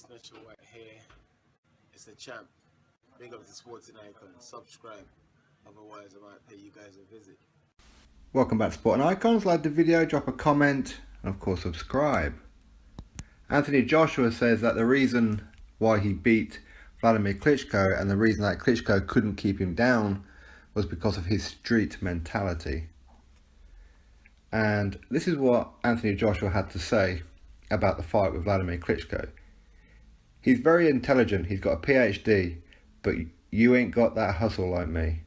Special White here. It's the champ. Big up to Sporting Icon. Subscribe. Otherwise, I might pay you guys a visit. Welcome back to Sporting Icons. Like the video, drop a comment, and of course subscribe. Anthony Joshua says that the reason why he beat Vladimir Klitschko and the reason that Klitschko couldn't keep him down was because of his street mentality. And this is what Anthony Joshua had to say about the fight with Vladimir Klitschko. He's very intelligent, he's got a PhD, but you ain't got that hustle like me.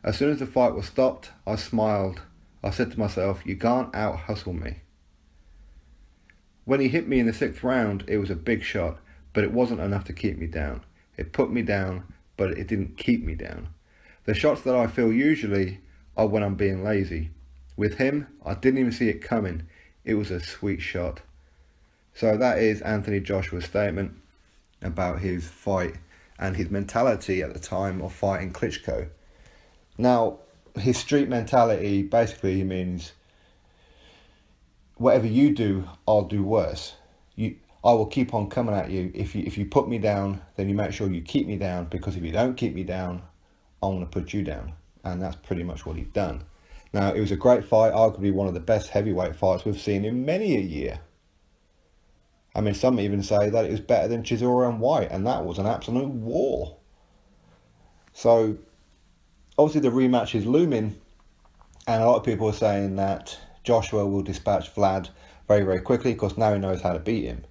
As soon as the fight was stopped, I smiled. I said to myself, you can't out-hustle me. When he hit me in the 6th round, it was a big shot, but it wasn't enough to keep me down. It put me down, but it didn't keep me down. The shots that I feel usually are when I'm being lazy. With him, I didn't even see it coming. It was a sweet shot. So that is Anthony Joshua's statement about his fight and his mentality at the time of fighting Klitschko. Now, his street mentality basically means whatever you do, I'll do worse. I will keep on coming at you. If you put me down, then you make sure you keep me down, because if you don't keep me down, I'm going to put you down. And that's pretty much what he's done. Now, it was a great fight, arguably one of the best heavyweight fights we've seen in many a year. I mean, some even say that it was better than Chisora and White, and that was an absolute war. So, obviously the rematch is looming, and a lot of people are saying that Joshua will dispatch Vlad very, very quickly, because now he knows how to beat him.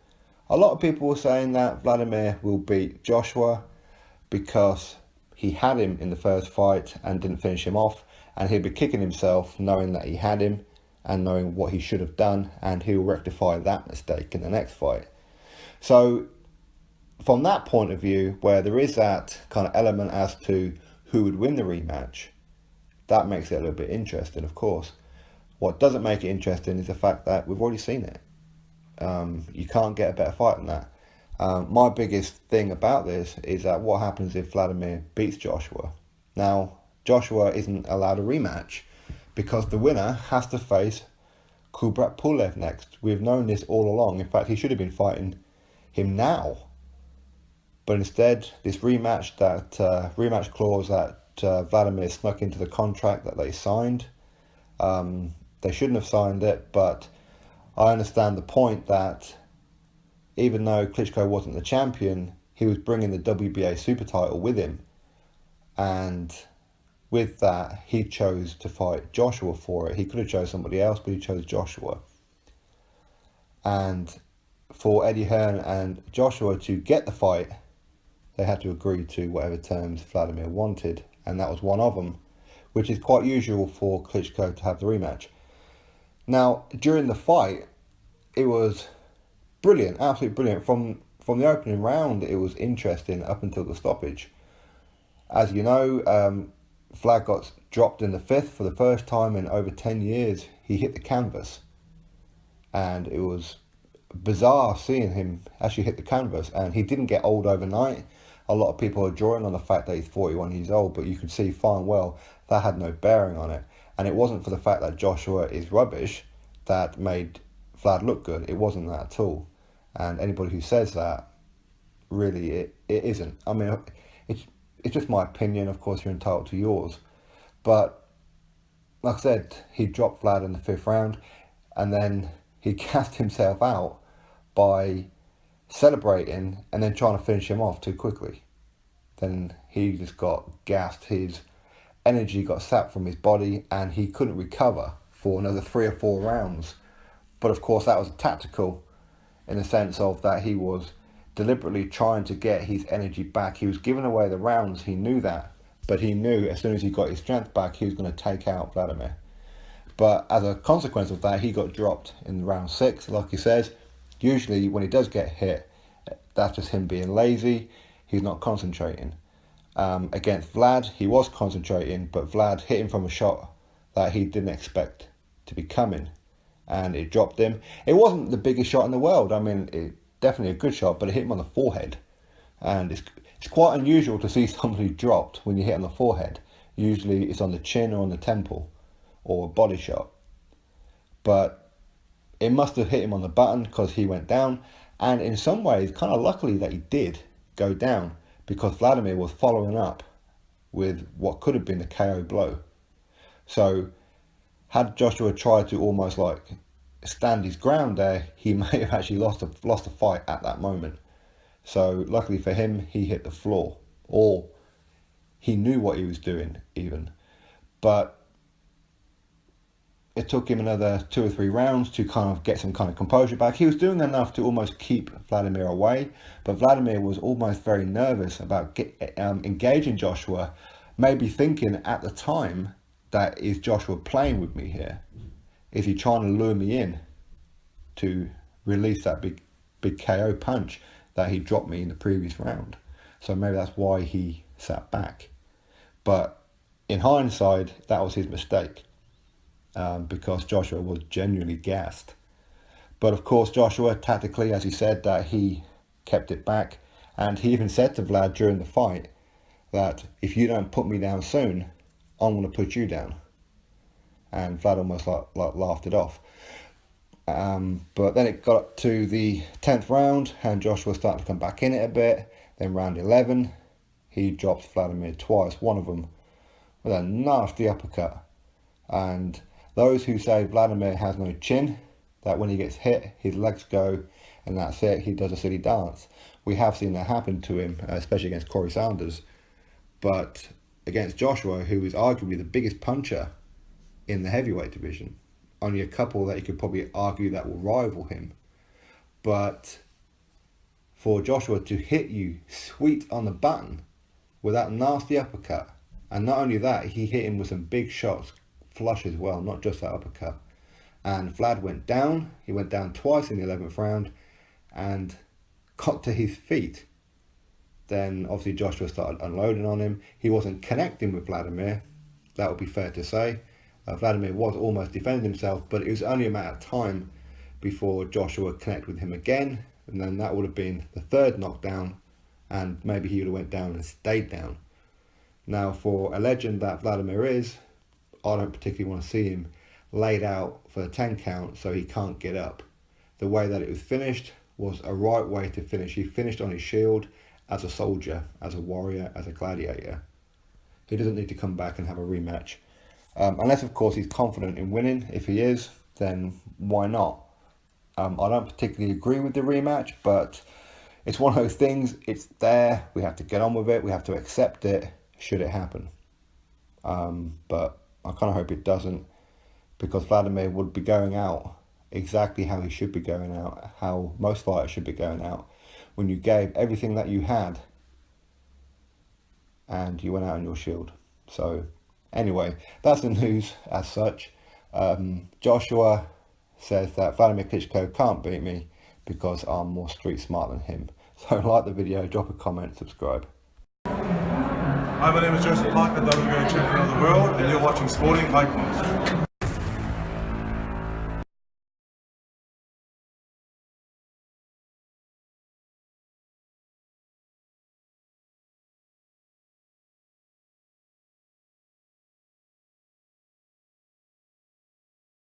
A lot of people are saying that Vladimir will beat Joshua because he had him in the first fight and didn't finish him off, and he'll be kicking himself knowing that he had him and knowing what he should have done, and he'll rectify that mistake in the next fight. So from that point of view, where there is that kind of element as to who would win the rematch, that makes it a little bit interesting, of course. What doesn't make it interesting is the fact that we've already seen it. You can't get a better fight than that. My biggest thing about this is that what happens if Vladimir beats Joshua? Now, Joshua isn't allowed a rematch because the winner has to face Kubrat Pulev next. We've known this all along. In fact, he should have been fighting him now. But instead, this rematch clause that Vladimir snuck into the contract that they signed, they shouldn't have signed it, but I understand the point that even though Klitschko wasn't the champion, he was bringing the WBA super title with him. And with that, he chose to fight Joshua for it. He could have chose somebody else, but he chose Joshua. And for Eddie Hearn and Joshua to get the fight, they had to agree to whatever terms Vladimir wanted, and that was one of them, which is quite usual for Klitschko to have the rematch. Now, during the fight, it was brilliant, absolutely brilliant. From the opening round, it was interesting up until the stoppage. As you know, Vlad got dropped in the 5th for the first time in over 10 years. He hit the canvas, and it was bizarre seeing him actually hit the canvas, and he didn't get old overnight. A lot of people are drawing on the fact that he's 41 years old, but you could see fine well that had no bearing on it. And it wasn't for the fact that Joshua is rubbish that made Vlad look good. It wasn't that at all. And anybody who says that, really, it isn't. I mean, it's just my opinion. Of course, you're entitled to yours. But like I said, he dropped Vlad in the 5th round, and then he gassed himself out by celebrating and then trying to finish him off too quickly. Then he just got gassed. His energy got sapped from his body, and he couldn't recover for another 3 or 4 rounds. But of course, that was tactical in the sense of that he was deliberately trying to get his energy back. He was giving away the rounds, he knew that, but he knew as soon as he got his strength back, he was going to take out Vladimir. But as a consequence of that, he got dropped in round 6, like he says. Usually when he does get hit, that's just him being lazy. He's not concentrating. Against Vlad, he was concentrating, but Vlad hit him from a shot that he didn't expect to be coming, and it dropped him. It wasn't the biggest shot in the world. I mean, definitely a good shot, but it hit him on the forehead. And it's quite unusual to see somebody dropped when you hit on the forehead. Usually it's on the chin or on the temple, or a body shot. But it must have hit him on the button because he went down, And in some ways, kind of luckily that he did go down, because Vladimir was following up with what could have been a KO blow. So had Joshua tried to almost like stand his ground there, he may have actually lost a fight at that moment. So luckily for him, he hit the floor, or he knew what he was doing even. But it took him another 2 or 3 rounds to kind of get some kind of composure back. He was doing enough to almost keep Vladimir away, but Vladimir was almost very nervous about engaging Joshua, maybe thinking at the time that, is Joshua playing with me here? Is he trying to lure me in to release that big KO punch that he dropped me in the previous round? So maybe that's why he sat back. But in hindsight, that was his mistake. Because Joshua was genuinely gassed. But of course, Joshua tactically, as he said, that he kept it back, and he even said to Vlad during the fight that if you don't put me down soon, I'm going to put you down. And Vlad almost like laughed it off. But then it got up to the 10th round, and Joshua started to come back in it a bit. Then round 11, he drops Vladimir twice, one of them with a nasty uppercut. And those who say Vladimir has no chin, that when he gets hit, his legs go, and that's it, he does a silly dance. We have seen that happen to him, especially against Corey Sanders. But against Joshua, who is arguably the biggest puncher in the heavyweight division, only a couple that you could probably argue that will rival him. But for Joshua to hit you sweet on the button with that nasty uppercut, and not only that, he hit him with some big shots, flush as well, not just that uppercut. And Vlad went down. He went down twice in the 11th round and got to his feet. Then obviously Joshua started unloading on him. He wasn't connecting with Vladimir, that would be fair to say. Vladimir was almost defending himself, but it was only a matter of time before Joshua connected with him again, and then that would have been the 3rd knockdown, and maybe he would have went down and stayed down. Now, for a legend that Vladimir is, I don't particularly want to see him laid out for the 10 count so he can't get up. The way that it was finished was a right way to finish. He finished on his shield as a soldier, as a warrior, as a gladiator. He doesn't need to come back and have a rematch. Unless, of course, he's confident in winning. If he is, then why not? I don't particularly agree with the rematch, but it's one of those things. It's there. We have to get on with it. We have to accept it, should it happen. But I kind of hope it doesn't, because Vladimir would be going out exactly how he should be going out, how most fighters should be going out, when you gave everything that you had and you went out on your shield. So anyway, that's the news as such. Joshua says that Vladimir Klitschko can't beat me because I'm more street smart than him. So like the video, drop a comment, subscribe. Hi, my name is Joseph Parker, WLAD champion of the world, and you're watching Sporting Icons.